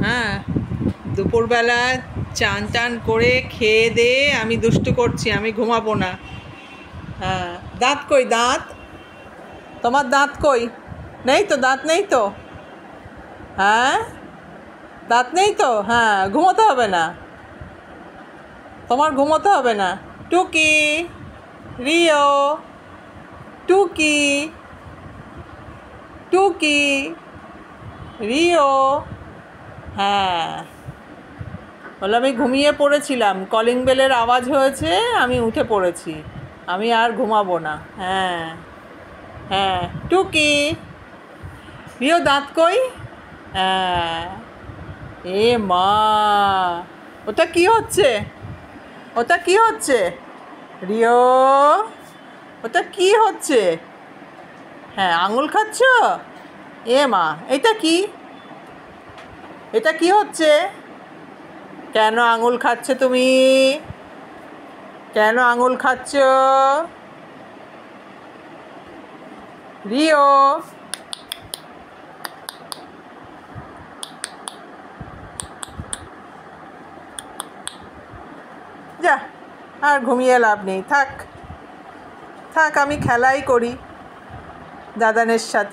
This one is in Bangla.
হ্যাঁ, দুপুরবেলা চান টান করে খেয়ে দিয়ে আমি দুষ্টু করছি, আমি ঘুমাবো না। হ্যাঁ, দাঁত কই দাঁত? তোমার দাঁত কই? নেই তো, দাঁত নেই তো। হ্যাঁ, দাঁত নেই তো। হ্যাঁ, ঘুমোতে হবে না, তোমার ঘুমোতে হবে না। টুকি, রিও, টুকি, টুকি, রিও। হ্যাঁ, বলে আমি ঘুমিয়ে পড়েছিলাম, কলিং বেলের আওয়াজ হয়েছে, আমি উঠে পড়েছি, আমি আর ঘুমাবো না। হ্যাঁ, হ্যাঁ, টুকি, রিও দাঁত কই? হ্যাঁ, এ মা, ওটা কি হচ্ছে? ওটা কি হচ্ছে রিও? ওটা কি হচ্ছে? হ্যাঁ, আঙুল খাচ্ছ? এ মা, এটা কি? এটা কি হচ্ছে? কেন আঙুল খাচ্ছে তুমি? কেন আঙুল খাচ্ছ রিও? যা, আর ঘুমিয়ে লাভ নেই, থাক থাক, আমি খেলাই করি দাদানের সাথে।